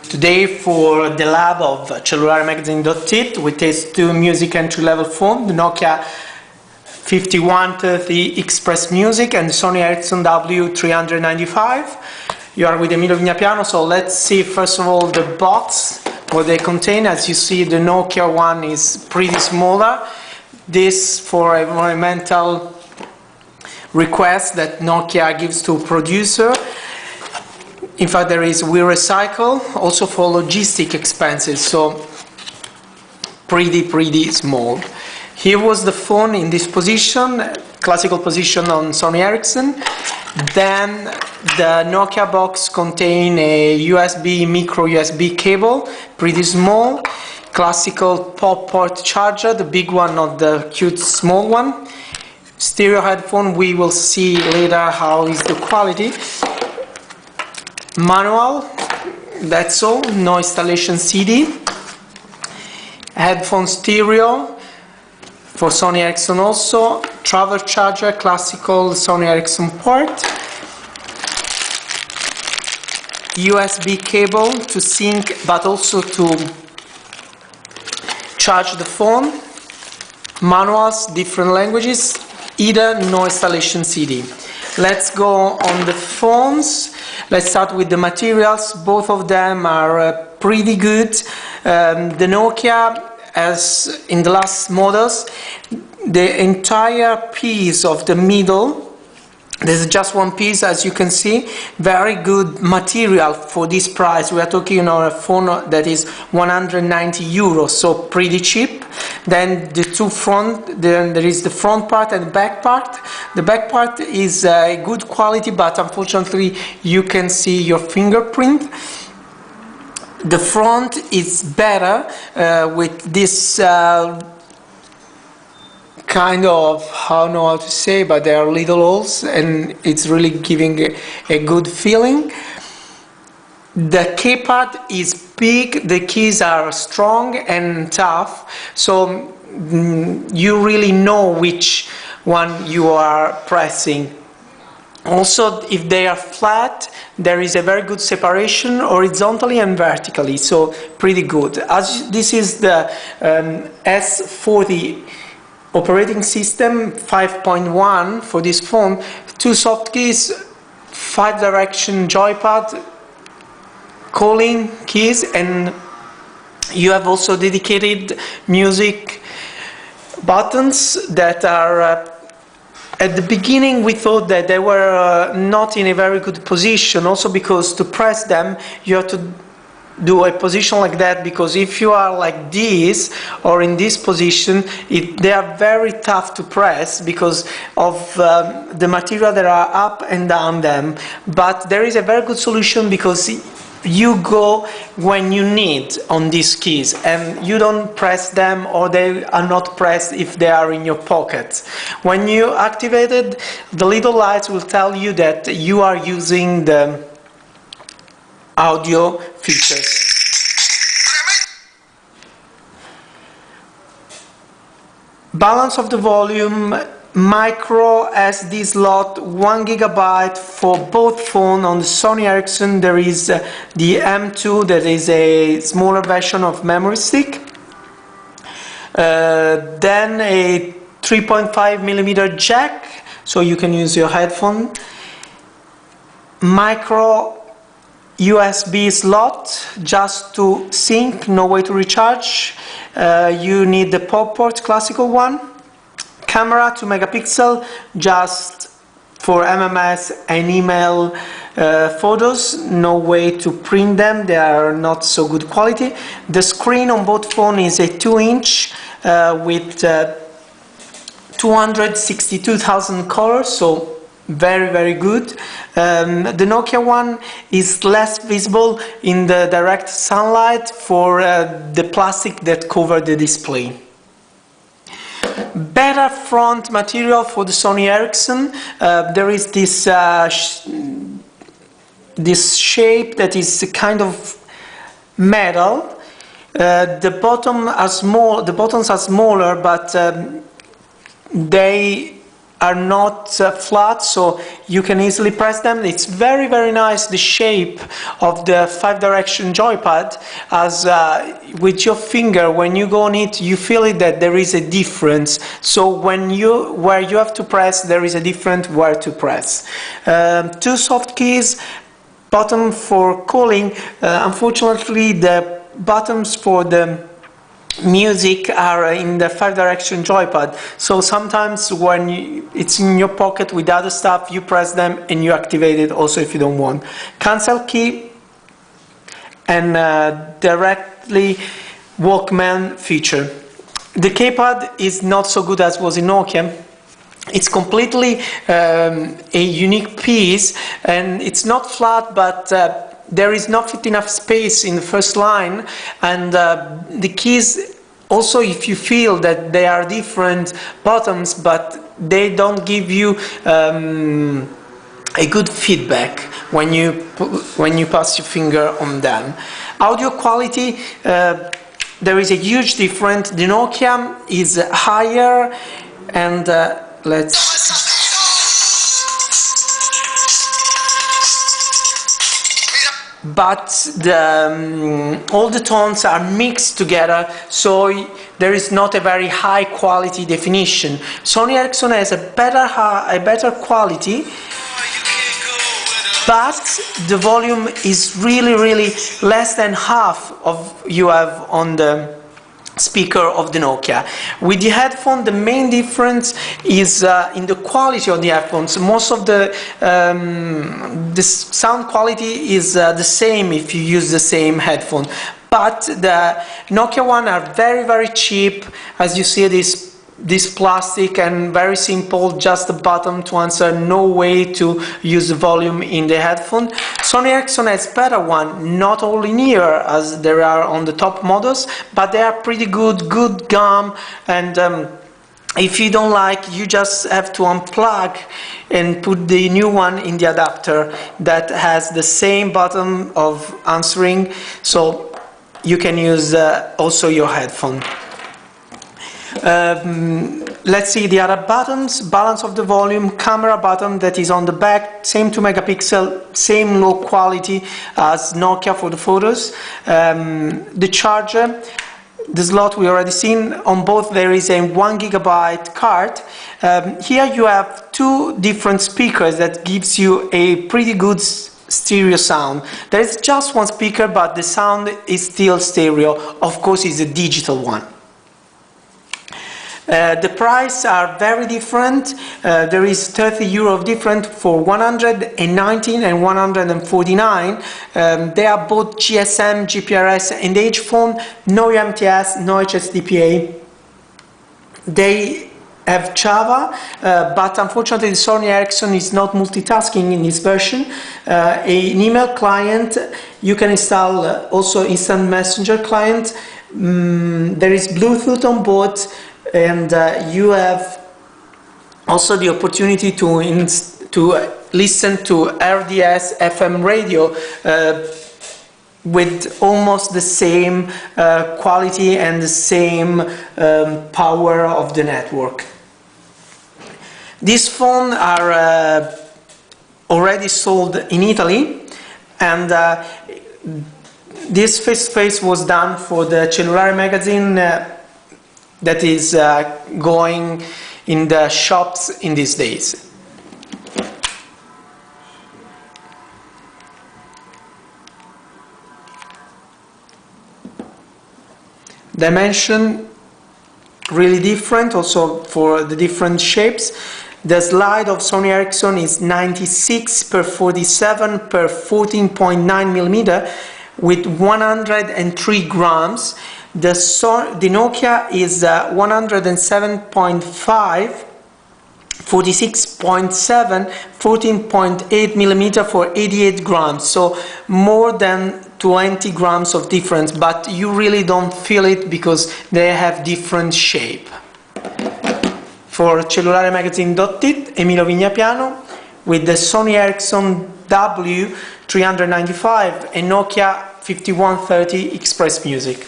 Today for the lab of CellulariMagazine.it we test two music entry-level phones, the Nokia 5130 Express Music and the SonyEricsson W395. You are with Emilio Vignapiano, so let's see first of all the box, what they contain. As you see, the Nokia one is pretty smaller. This for environmental request that Nokia gives to producer. In fact, there is we recycle also for logistic expenses, so pretty small. Here was the phone in this position, classical position on SonyEricsson. Then the Nokia box contains a micro USB cable, pretty small, classical pop port charger, the big one, not the cute small one. Stereo headphone, we will see later how is the quality. Manual, that's all, no installation CD. Headphone stereo for SonyEricsson also. Travel charger, classical SonyEricsson port. USB cable to sync but also to charge the phone. Manuals, different languages, either no installation CD. Let's go on the phones. Let's start with the materials. Both of them are pretty good. The Nokia, as in the last models, the entire piece of the middle, there's just one piece, as you can see, very good material for this price. We are talking on a phone that is 190 euros, so pretty cheap. Then the two front, then there is the front part and the back part. The back part is good quality, but unfortunately you can see your fingerprint. The front is better with this kind of, I don't know how to say, but there are little holes and it's really giving a good feeling. The keypad is big, the keys are strong and tough, so you really know which one you are pressing. Also, if they are flat, there is a very good separation horizontally and vertically, so pretty good. As this is the S40 operating system 5.1 for this phone, two soft keys, 5-direction joypad, calling keys, and you have also dedicated music buttons that are at the beginning we thought that they were not in a very good position, also because to press them you have to do a position like that, because if you are like this or in this position, they are very tough to press because of the material that are up and down them. But there is a very good solution, because you go when you need on these keys and you don't press them, or they are not pressed if they are in your pocket. When you activate it, the little lights will tell you that you are using the audio features. Balance of the volume, micro SD slot, 1 GB for both phones. On the SonyEricsson there is the M2, that is a smaller version of memory stick. Then a 3.5mm jack, so you can use your headphone. Micro USB slot just to sync, no way to recharge. You need the pop port, classical one. Camera 2 megapixel, just for MMS and email photos, no way to print them, they are not so good quality. The screen on both phones is a 2-inch with 262,000 colors, so very good. The Nokia one is less visible in the direct sunlight for the plastic that covered the display. Better front material for the SonyEricsson. There is this shape that is a kind of metal. The buttons are smaller, but they are not flat, so you can easily press them. It's very, very nice, the shape of the 5-direction joypad, as with your finger, when you go on it, you feel it that there is a difference. So where you have to press, there is a different where to press. 2 soft keys, button for calling. Unfortunately, the buttons for the music are in the 5-direction joypad, so sometimes when it's in your pocket with other stuff, you press them and you activate it also if you don't want. Cancel key and directly Walkman feature. The keypad is not so good as was in Nokia. It's completely a unique piece, and it's not flat, but there is not enough space in the first line, and the keys also, if you feel that they are different buttons, but they don't give you a good feedback when you pass your finger on them. Audio quality, there is a huge difference. The Nokia is higher, and but all the tones are mixed together, so there is not a very high quality definition. SonyEricsson has a better quality, but the volume is really less than half of you have on the speaker of the Nokia. With the headphone, the main difference is in the quality of the headphones. Most of the sound quality is the same if you use the same headphone, but the Nokia one are very cheap. As you see, this plastic and very simple, just a button to answer, no way to use the volume in the headphone. SonyEricsson has better one, not all linear as there are on the top models, but they are pretty good gum, and if you don't like, you just have to unplug and put the new one in the adapter that has the same button of answering, so you can use also your headphone. Let's see the other buttons. Balance of the volume, camera button that is on the back, same 2 megapixel, same low quality as Nokia for the photos. The charger, the slot we already seen. On both there is a 1 gigabyte card. Here you have 2 different speakers that gives you a pretty good stereo sound. There is just one speaker, but the sound is still stereo. Of course, it's a digital one. The price are very different. There is €30 of different for 119 and 149. They are both GSM, GPRS and H phone, no UMTS, no HSDPA. They have Java, but unfortunately the SonyEricsson is not multitasking in this version. An email client, you can install also instant messenger client. There is Bluetooth on board, and you have also the opportunity to listen to RDS FM radio with almost the same quality and the same power of the network. These phones are already sold in Italy, and this face-to-face was done for the Cellulare magazine that is going in the shops in these days. Dimension really different also for the different shapes. The slide of SonyEricsson is 96 per 47 per 14.9 millimeter with 103 grams. The Nokia is 107.5, 46.7, 14.8 millimeter for 88 grams. So more than 20 grams of difference, but you really don't feel it because they have different shape. For CellulareMagazine.it, Emilio Vignapiano with the SonyEricsson W395 and Nokia 5130 Express Music.